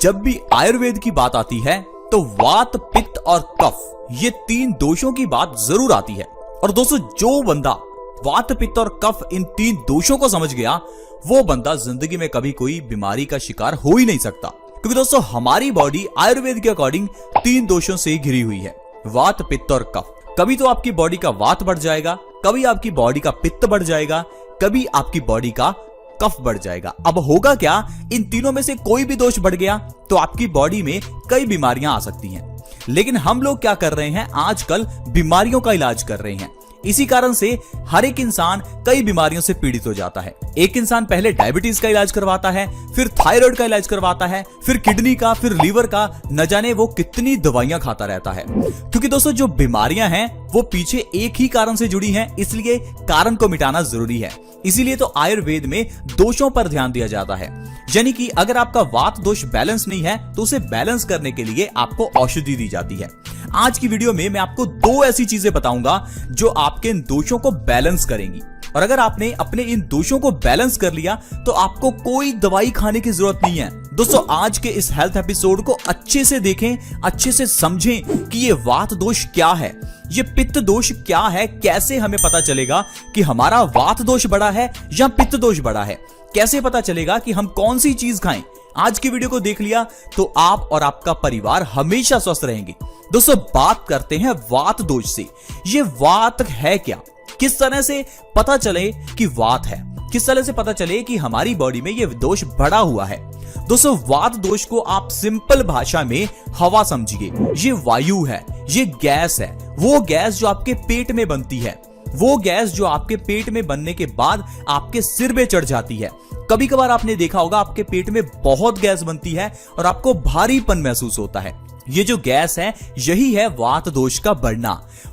जब भी आयुर्वेद की बात आती है तो वात, पित्त और कफ ये तीन दोषों की बात जरूर आती है। और दोस्तों, जो बंदा वात, पित्त और कफ इन तीन दोषों को समझ गया वो बंदा जिंदगी में कभी कोई बीमारी का शिकार हो ही नहीं सकता। क्योंकि दोस्तों, हमारी बॉडी आयुर्वेद के अकॉर्डिंग तीन दोषों से घिरी हुई है, वात, पित्त और कफ। कभी तो आपकी बॉडी का वात बढ़ जाएगा, कभी आपकी बॉडी का पित्त बढ़ जाएगा, कभी आपकी बॉडी का कफ बढ़ जाएगा। अब होगा क्या, इन तीनों में से कोई भी दोष बढ़ गया तो आपकी बॉडी में कई बीमारियां आ सकती हैं। लेकिन हम लोग क्या कर रहे हैं, आजकल बीमारियों का इलाज कर रहे हैं। इसी कारण से हर एक इंसान कई बीमारियों से पीड़ित हो जाता है। एक इंसान पहले डायबिटीज का इलाज करवाता है, फिर थायराइड का इलाज करवाता है, फिर किडनी का, फिर लीवर का, न जाने वो कितनी दवाइयां खाता रहता है। क्योंकि दोस्तों, जो बीमारियां हैं वो पीछे एक ही कारण से जुड़ी हैं, इसलिए कारण को मिटाना जरूरी है। इसीलिए तो आयुर्वेद में दोषों पर ध्यान दिया जाता है। यानी कि अगर आपका वात दोष बैलेंस नहीं है तो उसे बैलेंस करने के लिए आपको औषधि दी जाती है। आज की वीडियो में मैं आपको दो ऐसी चीजें बताऊंगा जो आपके इन दोषों को बैलेंस करेंगी। और अगर आपने अपने इन दोषों को बैलेंस कर लिया तो आपको कोई दवाई खाने की जरूरत नहीं है। दोस्तों, आज के इस हेल्थ एपिसोड को अच्छे से देखें, अच्छे से समझें कि ये वात दोष क्या है, ये पित्त दोष क्या है, कैसे हमें पता चलेगा कि हमारा वात दोष बड़ा है या पित्त दोष बड़ा है, कैसे पता चलेगा कि हम कौन सी चीज खाएं। आज की वीडियो को देख लिया तो आप और आपका परिवार हमेशा स्वस्थ रहेंगे। दोस्तों, बात करते हैं वात दोष से। ये वात है क्या, किस तरह से पता चले कि वात है, किस तरह से पता चले कि हमारी बॉडी में ये दोष बढ़ा हुआ है। दोस्तों, वात दोष को आप सिंपल भाषा में हवा समझिए। ये वायु है, ये गैस है, वो गैस जो आपके पेट में बनती है, वो गैस जो आपके पेट में बनने के बाद आपके सिर में चढ़ जाती है। कभी कभार आपने देखा होगा आपके पेट में बहुत गैस बनती है और आपको भारीपन महसूस होता है। ये जो गैस है यही है वात दोष का बढ़ना।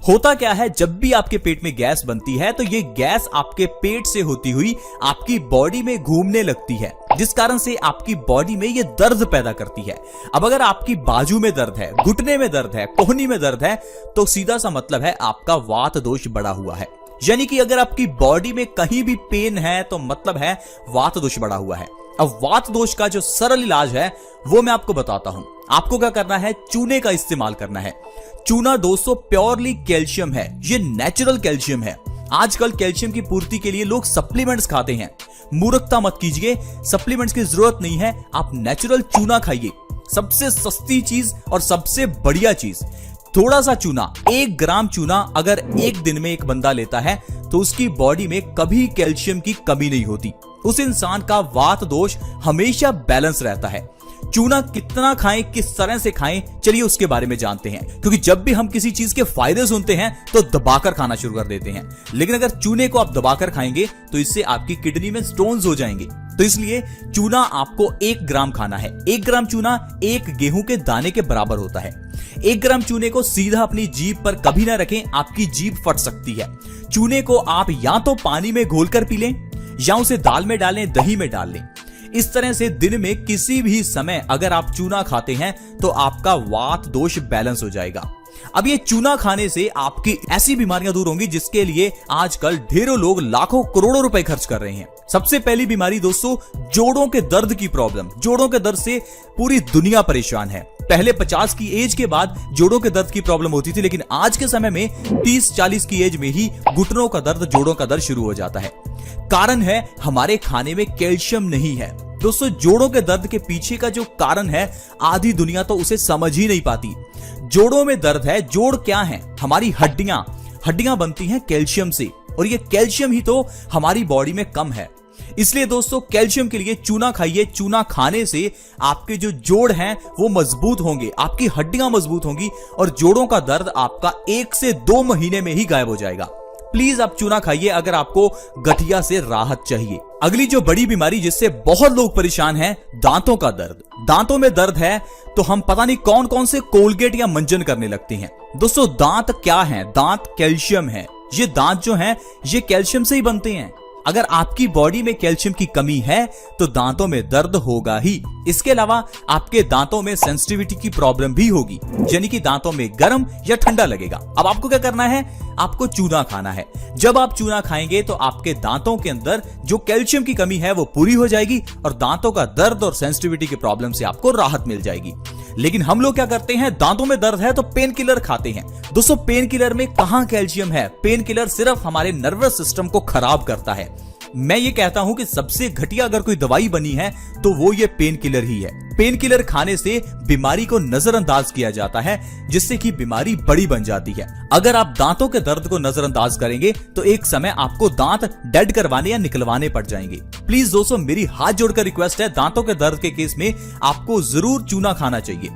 होता क्या है, जब भी आपके पेट में गैस बनती है तो ये गैस आपके पेट से होती हुई आपकी बॉडी में घूमने लगती है, जिस कारण से आपकी बॉडी में ये दर्द पैदा करती है। अब अगर आपकी बाजू में दर्द है, घुटने में दर्द है, कोहनी में दर्द है तो सीधा सा मतलब है आपका वात दोष बढ़ा हुआ है। यानी कि अगर आपकी बॉडी में कहीं भी पेन है तो मतलब है वात दोष बढ़ा हुआ है। अब वात दोष का जो सरल इलाज है वो मैं आपको बताता हूं। आपको क्या करना है, चूने का इस्तेमाल करना है। चूना दोस्तों प्योरली कैल्शियम है, ये नेचुरल कैल्शियम है। आजकल कैल्शियम की पूर्ति के लिए लोग सप्लीमेंट्स खाते हैं। मूर्खता मत कीजिए, सप्लीमेंट्स की जरूरत नहीं है, आप नेचुरल चूना खाइए। सबसे सस्ती चीज और सबसे बढ़िया चीज, थोड़ा सा चूना, 1 ग्राम चूना अगर एक दिन में एक बंदा लेता है तो उसकी बॉडी में कभी कैल्शियम की कमी नहीं होती। उस इंसान का वात दोष हमेशा बैलेंस रहता है। चूना कितना खाएं, किस तरह से खाएं, चलिए उसके बारे में जानते हैं। क्योंकि जब भी हम किसी चीज के फायदे सुनते हैं तो दबाकर खाना शुरू कर देते हैं, लेकिन अगर चूने को आप दबाकर खाएंगे तो इससे आपकी किडनी में स्टोन्स हो जाएंगे। तो इसलिए चूना आपको 1 ग्राम खाना है। 1 ग्राम चूना 1 गेहूं के दाने के बराबर होता है। 1 ग्राम चूने को सीधा अपनी जीभ पर कभी ना रखें, आपकी जीभ फट सकती है। चूने को आप या तो पानी में घोलकर पी लें या उसे दाल में डालें, दही में डाल लें। इस तरह से दिन में किसी भी समय अगर आप चूना खाते हैं तो आपका वात दोष बैलेंस हो जाएगा। अब ये चूना खाने से आपकी ऐसी बीमारियां दूर होंगी जिसके लिए आजकल ढेरों लोग लाखों करोड़ों रुपए खर्च कर रहे हैं। सबसे पहली बीमारी दोस्तों, जोड़ों के दर्द की प्रॉब्लम। जोड़ों के दर्द से पूरी दुनिया परेशान है। पहले 50 की एज के बाद जोड़ों के दर्द की प्रॉब्लम होती थी, लेकिन आज के समय में 30-40 की एज में ही घुटनों का दर्द, जोड़ों का दर्द शुरू हो जाता है। कारण है हमारे खाने में कैल्शियम नहीं है। दोस्तों, जोड़ों के दर्द के पीछे का जो कारण है आधी दुनिया तो उसे समझ ही नहीं पाती। जोड़ों में दर्द है, जोड़ क्या है, हमारी हड्डियां बनती हैं कैल्शियम से, और ये कैल्शियम ही तो हमारी बॉडी में कम है। इसलिए दोस्तों, कैल्शियम के लिए चूना खाइए। चूना खाने से आपके जो जोड़ हैं वो मजबूत होंगे, आपकी हड्डियां मजबूत होंगी और जोड़ों का दर्द आपका 1 से 2 महीने में ही गायब हो जाएगा। प्लीज आप चूना खाइए अगर आपको गठिया से राहत चाहिए। अगली जो बड़ी बीमारी जिससे बहुत लोग परेशान हैं, दांतों का दर्द। दांतों में दर्द है तो हम पता नहीं कौन कौन से कोलगेट या मंजन करने लगते हैं। दोस्तों, दांत क्या है, दांत कैल्शियम है। ये दांत जो हैं ये कैल्शियम से ही बनते हैं। अगर आपकी बॉडी में कैल्शियम की कमी है तो दांतों में दर्द होगा ही। इसके अलावा आपके दांतों में सेंसिटिविटी की प्रॉब्लम भी होगी, यानी कि दांतों में गर्म या ठंडा लगेगा। अब आपको क्या करना है, आपको चूना खाना है। जब आप चूना खाएंगे तो आपके दांतों के अंदर जो कैल्शियम की कमी है वो पूरी हो जाएगी और दांतों का दर्द और सेंसिटिविटी की प्रॉब्लम से आपको राहत मिल जाएगी। लेकिन हम लोग क्या करते हैं, दांतों में दर्द है तो पेन किलर खाते हैं। दोस्तों पेन किलर में कहां कैल्शियम है, पेन किलर सिर्फ हमारे नर्वस सिस्टम को खराब करता है। मैं ये कहता हूं कि सबसे घटिया अगर कोई दवाई बनी है तो वो ये पेन किलर ही है। पेन किलर खाने से बीमारी को नजरअंदाज किया जाता है, जिससे कि बीमारी बड़ी बन जाती है। अगर आप दांतों के दर्द को नजरअंदाज करेंगे तो एक समय आपको दांत डेड करवाने या निकलवाने पड़ जाएंगे। प्लीज दोस्तों मेरी हाथ जोड़कर रिक्वेस्ट है, दांतों के दर्द के केस में आपको जरूर चूना खाना चाहिए।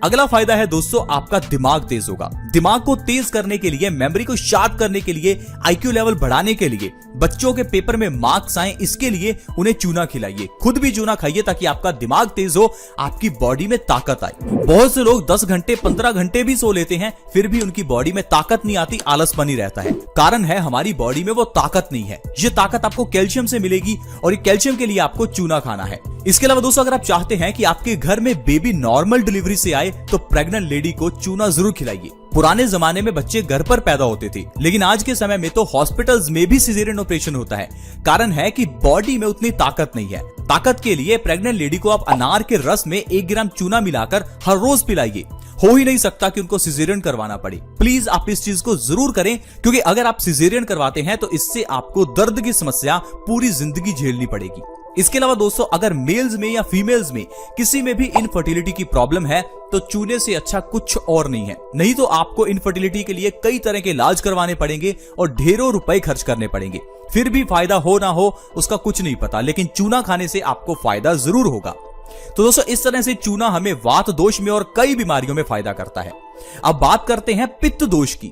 अगला फायदा है दोस्तों, आपका दिमाग तेज होगा। दिमाग को तेज करने के लिए, मेमोरी को शार्प करने के लिए, आईक्यू लेवल बढ़ाने के लिए, बच्चों के पेपर में मार्क्स आए इसके लिए उन्हें चूना खिलाइए। खुद भी चूना खाइए ताकि आपका दिमाग तेज हो, आपकी बॉडी में ताकत आए। बहुत से लोग 10 घंटे 15 घंटे भी सो लेते हैं, फिर भी उनकी बॉडी में ताकत नहीं आती, आलस बनी रहता है। कारण है हमारी बॉडी में वो ताकत नहीं है। ये ताकत आपको कैल्शियम से मिलेगी और कैल्शियम के लिए आपको चूना खाना है। इसके अलावा दोस्तों अगर आप चाहते हैं कि आपके घर में बेबी नॉर्मल डिलीवरी से आए तो प्रेग्नेंट लेडी को चूना जरूर खिलाइए। पुराने जमाने में बच्चे घर पर पैदा होते थे, लेकिन आज के समय में तो हॉस्पिटल्स में भी सिजेरियन ऑपरेशन होता है। कारण है कि बॉडी में उतनी ताकत नहीं है। ताकत के लिए प्रेग्नेंट लेडी को आप अनार के रस में 1 ग्राम चूना मिलाकर हर रोज पिलाइए। हो ही नहीं सकता कि उनको सिजेरियन करवाना पड़े। प्लीज आप इस चीज को जरूर करें, क्योंकि अगर आप सिजेरियन करवाते हैं तो इससे आपको दर्द की समस्या पूरी जिंदगी झेलनी पड़ेगी। इसके अलावा दोस्तों अगर मेल्स में या फीमेल्स में किसी में भी इनफर्टिलिटी की प्रॉब्लम है तो चूने से अच्छा कुछ और नहीं है। नहीं तो आपको इनफर्टिलिटी के लिए कई तरह के इलाज करवाने पड़ेंगे और ढेरों रुपए खर्च करने पड़ेंगे। फिर भी फायदा हो ना हो उसका कुछ नहीं पता, लेकिन चूना खाने से आपको फायदा जरूर होगा। तो दोस्तों इस तरह से चूना हमें वात दोष में और कई बीमारियों में फायदा करता है। अब बात करते हैं पित्त दोष की।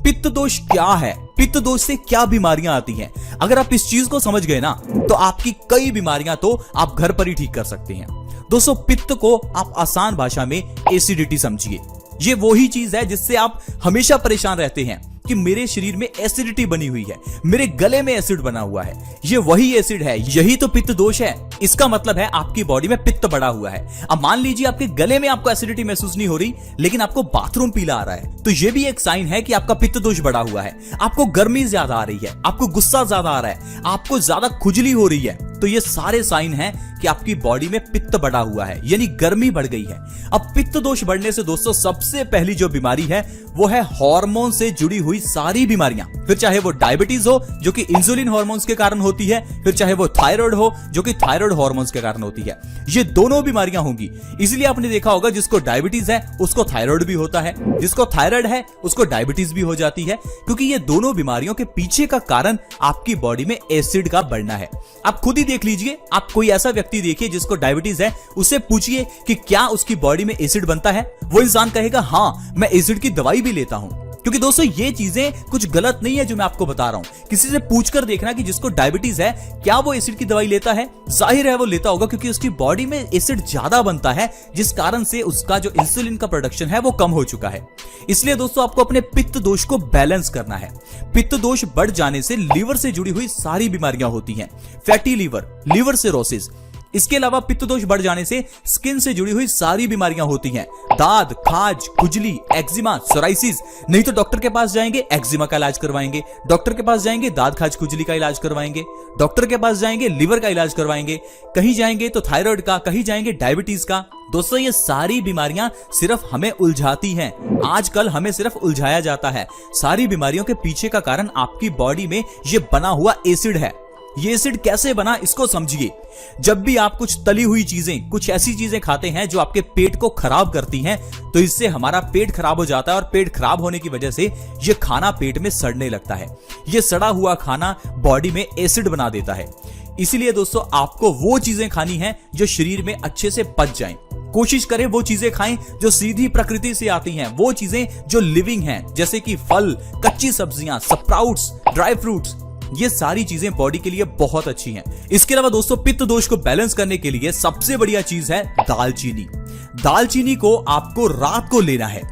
पित्त दोष क्या है, पित्त दोष से क्या बीमारियां आती हैं? अगर आप इस चीज को समझ गए ना तो आपकी कई बीमारियां तो आप घर पर ही ठीक कर सकते हैं। दोस्तों पित्त को आप आसान भाषा में एसिडिटी समझिए। ये वही चीज है जिससे आप हमेशा परेशान रहते हैं कि मेरे शरीर में एसिडिटी बनी हुई है, मेरे गले में एसिड बना हुआ है। ये वही एसिड है, यही तो पित्त दोष है। इसका मतलब है आपकी बॉडी में पित्त बढ़ा हुआ है। अब मान लीजिए आपके गले में आपको एसिडिटी महसूस नहीं हो रही, लेकिन आपको बाथरूम पीला आ रहा है, तो ये भी एक साइन है कि आपका पित्त दोष बढ़ा हुआ है। आपको गर्मी ज्यादा आ रही है, आपको गुस्सा ज्यादा आ रहा है, आपको ज्यादा खुजली हो रही है, तो ये सारे साइन हैं कि आपकी बॉडी में पित्त बढ़ा हुआ है, यानी गर्मी बढ़ गई है। अब पित्त दोष बढ़ने से दोस्तों सबसे पहली जो बीमारी है वो है हार्मोन से जुड़ी हुई सारी बीमारियां। फिर चाहे वो डायबिटीज हो जो कि इंसुलिन हार्मोन्स के कारण होती है, फिर चाहे वो थायराइड हो जो कि थायराइड हार्मोन्स के कारण होती है। ये दोनों बीमारियां होंगी। इसलिए आपने देखा होगा जिसको डायबिटीज है उसको थायराइड भी होता है, जिसको थायराइड है उसको डायबिटीज भी हो जाती है, क्योंकि ये दोनों बीमारियों के पीछे का कारण आपकी बॉडी में एसिड का बढ़ना है। आप खुद ही देख लीजिए, आप कोई ऐसा व्यक्ति देखिए जिसको डायबिटीज है, उससे पूछिए कि क्या उसकी बॉडी में एसिड बनता है। वो इंसान कहेगा हाँ मैं एसिड की दवाई भी लेता हूं। क्योंकि दोस्तों ये चीजें कुछ गलत नहीं है जो मैं आपको बता रहा हूं। किसी से पूछकर देखना कि जिसको डायबिटीज है क्या वो एसिड की दवाई लेता है। जाहिर है वो लेता होगा, क्योंकि उसकी बॉडी में एसिड ज्यादा बनता है, जिस कारण से उसका जो इंसुलिन का प्रोडक्शन है वो कम हो चुका है। इसलिए दोस्तों आपको अपने पित्त दोष को बैलेंस करना है। पित्त दोष बढ़ जाने से लीवर से जुड़ी हुई सारी बीमारियां होती हैं, फैटी लीवर, लीवर सिरोसिस। इसके अलावा पित्त दोष बढ़ जाने से स्किन से जुड़ी हुई सारी बीमारियां होती हैं, दाद, खाज, खुजली, एक्जिमा, सोराइसिस। नहीं तो डॉक्टर के पास जाएंगे, एक्जिमा का इलाज करवाएंगे, डॉक्टर के पास जाएंगे, दाद, खाज, खुजली का इलाज करवाएंगे, डॉक्टर के पास जाएंगे, लीवर का इलाज करवाएंगे, कहीं जाएंगे तो थायराइड का, कहीं जाएंगे डायबिटीज का। दोस्तों ये सारी बीमारियां सिर्फ हमें उलझाती हैं। आजकल हमें सिर्फ उलझाया जाता है। सारी बीमारियों के पीछे का कारण आपकी बॉडी में ये बना हुआ एसिड है। ये एसिड कैसे बना इसको समझिए। जब भी आप कुछ तली हुई चीजें, कुछ ऐसी चीजें खाते हैं जो आपके पेट को खराब करती हैं, तो इससे हमारा पेट खराब हो जाता है और पेट खराब होने की वजह से ये खाना पेट में सड़ने लगता है। ये सड़ा हुआ खाना बॉडी में एसिड बना देता है। इसीलिए दोस्तों आपको वो चीजें खानी है जो शरीर में अच्छे से पच जाएं। कोशिश करें वो चीजें खाएं जो सीधी प्रकृति से आती हैं, वो चीजें जो लिविंग हैं, जैसे कि फल, कच्ची सब्जियां, स्प्राउट्स, ड्राई फ्रूट्स। ये सारी चीजें बॉडी के लिए बहुत अच्छी हैं। इसके अलावा दोस्तों पित्त दोष को बैलेंस करने के लिए सबसे बढ़िया चीज है दालचीनी। दालचीनी को आपको रात को लेना है।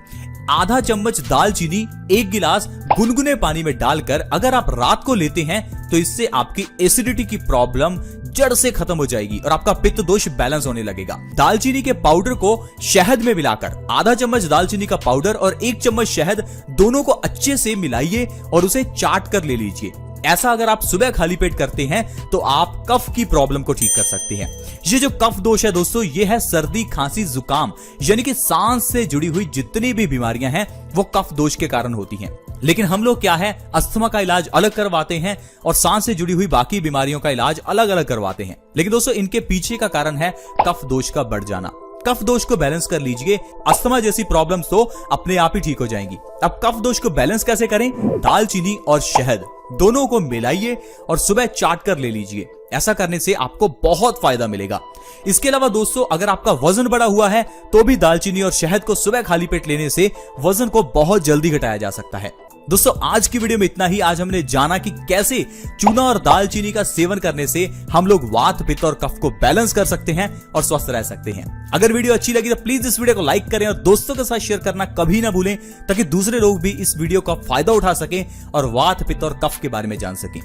आधा चम्मच दालचीनी 1 गिलास गुनगुने पानी में डालकर अगर आप रात को लेते हैं तो इससे आपकी एसिडिटी की प्रॉब्लम जड़ से खत्म हो जाएगी और आपका पित्त दोष बैलेंस होने लगेगा। दालचीनी के पाउडर को शहद में मिलाकर आधा चम्मच दालचीनी का पाउडर और 1 चम्मच शहद दोनों को अच्छे से मिलाइए और उसे चाट कर ले लीजिए। ऐसा अगर आप सुबह खाली पेट करते हैं तो आप कफ की प्रॉब्लम को ठीक कर सकते हैं। ये जो कफ दोष है दोस्तों, ये है सर्दी, खांसी, जुकाम यानी कि सांस से जुड़ी हुई जितनी भी बीमारियां हैं वो कफ दोष के कारण होती हैं। लेकिन हम लोग क्या है, अस्थमा का इलाज अलग करवाते हैं और सांस से जुड़ी हुई बाकी बीमारियों का इलाज अलग अलग करवाते हैं। लेकिन दोस्तों इनके पीछे का कारण है कफ दोष का बढ़ जाना। कफ दोष को बैलेंस कर लीजिए, अस्थमा जैसी प्रॉब्लम्स तो अपने आप ही ठीक हो जाएंगी। अब कफ दोष को बैलेंस कैसे करें? दालचीनी और शहद दोनों को मिलाइए और सुबह चाट कर ले लीजिए। ऐसा करने से आपको बहुत फायदा मिलेगा। इसके अलावा दोस्तों अगर आपका वजन बढ़ा हुआ है तो भी दालचीनी और शहद को सुबह खाली पेट लेने से वजन को बहुत जल्दी घटाया जा सकता है। दोस्तों आज की वीडियो में इतना ही। आज हमने जाना कि कैसे चूना और दालचीनी का सेवन करने से हम लोग वात, पित्त और कफ को बैलेंस कर सकते हैं और स्वस्थ रह सकते हैं। अगर वीडियो अच्छी लगी तो प्लीज इस वीडियो को लाइक करें और दोस्तों के साथ शेयर करना कभी ना भूलें, ताकि दूसरे लोग भी इस वीडियो का फायदा उठा सकें और वात, पित्त और कफ के बारे में जान सकें।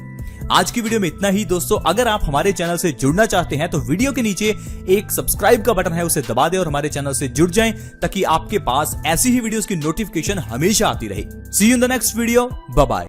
आज की वीडियो में इतना ही दोस्तों। अगर आप हमारे चैनल से जुड़ना चाहते हैं तो वीडियो के नीचे एक सब्सक्राइब का बटन है, उसे दबा दें और हमारे चैनल से जुड़ जाएं, ताकि आपके पास ऐसी ही वीडियोस की नोटिफिकेशन हमेशा आती रहे। See you in the next video. Bye bye.